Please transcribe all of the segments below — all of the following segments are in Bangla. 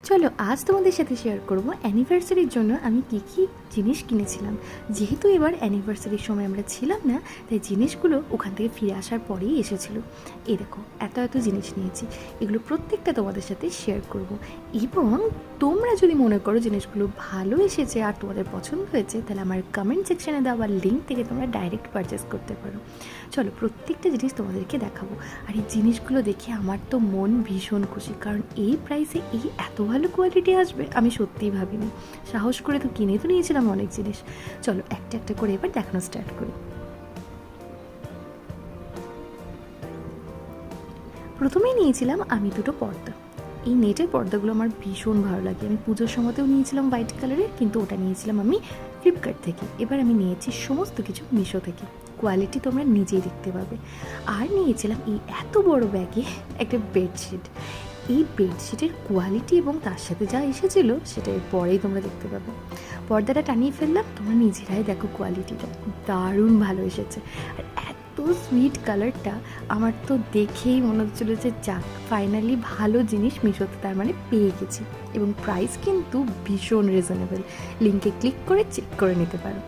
চলো আজ তোমাদের সাথে শেয়ার করব অ্যানিভার্সারির জন্য আমি কী কী জিনিস কিনেছিলাম। যেহেতু এবার অ্যানিভার্সারির সময় আমরা ছিলাম না, তাই জিনিসগুলো ওখান থেকে ফিরে আসার পরেই এসেছিলো। এই দেখো এত এত জিনিস নিয়েছি, এগুলো প্রত্যেকটা তোমাদের সাথে শেয়ার করব। এবং তোমরা যদি মনে করো জিনিসগুলো ভালো এসেছে আর তোমাদের পছন্দ হয়েছে, তাহলে আমার কমেন্ট সেকশানে দেওয়া লিঙ্ক থেকে তোমরা ডাইরেক্ট পারচেস করতে পারো। চলো প্রত্যেকটা জিনিস তোমাদেরকে দেখাবো। আর এই জিনিসগুলো দেখে আমার তো মন ভীষণ খুশি, কারণ এই প্রাইসে এই এত ভালো কোয়ালিটি আসবে আমি সত্যিই ভাবিনি। সাহস করে তো কিনে তো নিয়েছিলাম অনেক জিনিস। চলো একটা একটা করে এবার দেখানো স্টার্ট করি। প্রথমেই নিয়েছিলাম আমি দুটো পর্দা। এই নেটের পর্দাগুলো আমার ভীষণ ভালো লাগে। আমি পুজোর সময়তেও নিয়েছিলাম হোয়াইট কালারের, কিন্তু ওটা নিয়েছিলাম আমি ফ্লিপকার্ট থেকে। এবার আমি নিয়েছি সমস্ত কিছু মিশো থেকে। কোয়ালিটি তোমরা নিজেই দেখতে পাবে। আর নিয়েছিলাম এই এত বড় ব্যাগে একটা বেডশিট। এই বেডশিটের কোয়ালিটি এবং তার সাথে যা এসেছিল সেটা এর পরেই তোমরা দেখতে পাবে। পর্দাটা টানিয়ে ফেললাম, তোমরা নিজেরাই দেখো কোয়ালিটিটা দারুণ ভালো এসেছে। আর এত সুইট কালারটা আমার তো দেখেই মনে হচ্ছিলো যে যাক ফাইনালি ভালো জিনিস মিশোতে তার মানে পেয়ে গেছি। এবং প্রাইস কিন্তু ভীষণ রিজনেবল, লিঙ্কে ক্লিক করে চেক করে নিতে পারো।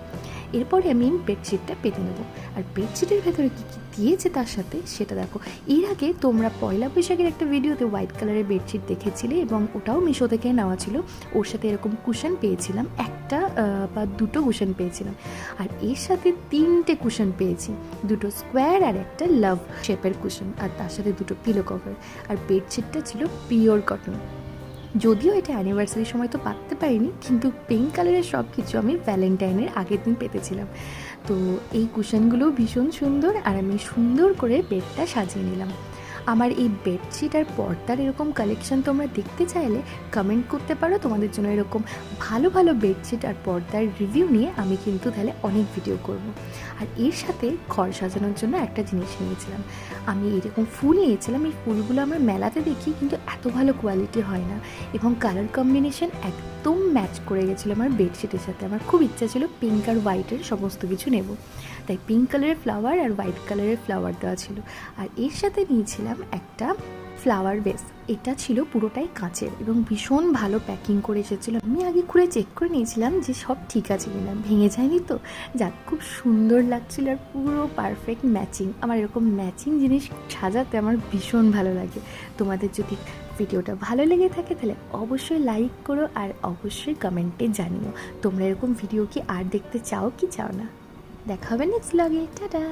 এরপরে আমি বেডশিটটা পেতে নেবো। আর বেডশিটের ভেতরে কী কী দিয়েছে তার সাথে সেটা দেখো। এর আগে তোমরা পয়লা বৈশাখের একটা ভিডিওতে হোয়াইট কালারের বেডশিট দেখেছিলে, এবং ওটাও মিশো থেকে নেওয়া ছিল। ওর সাথে এরকম কুশন পেয়েছিলাম, একটা বা দুটো কুশন পেয়েছিলাম। আর এর সাথে 3টে কুশন পেয়েছি, দুটো স্কোয়ার আর একটা লাভ শেপের কুশন, আর তার সাথে দুটো পিলো কভার। আর বেডশিটটা ছিল পিওর কটন। যদিও এটা অ্যানিভার্সারির সময় তো পাততে পারিনি, কিন্তু পিঙ্ক কালারের সব কিছু আমি ভ্যালেন্টাইনের আগের দিন পেতেছিলাম। তো এই কুশনগুলোও ভীষণ সুন্দর, আর আমি সুন্দর করে বেডটা সাজিয়ে নিলাম। আমার এই বেডশিট আর পর্দার এরকম কালেকশন তোমরা দেখতে চাইলে কমেন্ট করতে পারো। তোমাদের জন্য এরকম ভালো ভালো বেডশিট আর পর্দার রিভিউ নিয়ে আমি কিন্তু তাহলে অনেক ভিডিও করব। আর এর সাথে ঘর সাজানোর জন্য একটা জিনিস নিয়েছিলাম। আমি এরকম ফুল নিয়েছিলাম। এই ফুলগুলো আমরা মেলাতে দেখি, কিন্তু এত ভালো কোয়ালিটি হয় না, এবং কালার কম্বিনেশন একদম ম্যাচ করে গেছিলো আমার বেডশিটের সাথে। আমার খুব ইচ্ছা ছিল পিঙ্ক আর হোয়াইটের সমস্ত কিছু নেব, তাই পিঙ্ক কালারের ফ্লাওয়ার আর হোয়াইট কালারের ফ্লাওয়ার দেওয়া ছিল। আর এর সাথে নিয়েছিলাম একটা ফ্লাওয়ার বেস। এটা ছিল পুরোটাই কাঁচের এবং ভীষণ ভালো প্যাকিং করে এসেছিলো। আমি আগে খুলে চেক করে নিয়েছিলাম যে সব ঠিক আছে কিনা, ভেঙে যায়নি তো। যাক খুব সুন্দর লাগছিল আর পুরো পারফেক্ট ম্যাচিং। আমার এরকম ম্যাচিং জিনিস সাজাতে আমার ভীষণ ভালো লাগে। তোমাদের যদি ভিডিওটা ভালো লেগে থাকে তাহলে অবশ্যই লাইক করো, আর অবশ্যই কমেন্টে জানিও তোমরা এরকম ভিডিও কি আর দেখতে চাও কি চাও না। দেখা হবে নেক্সট ব্লগে। টাটা।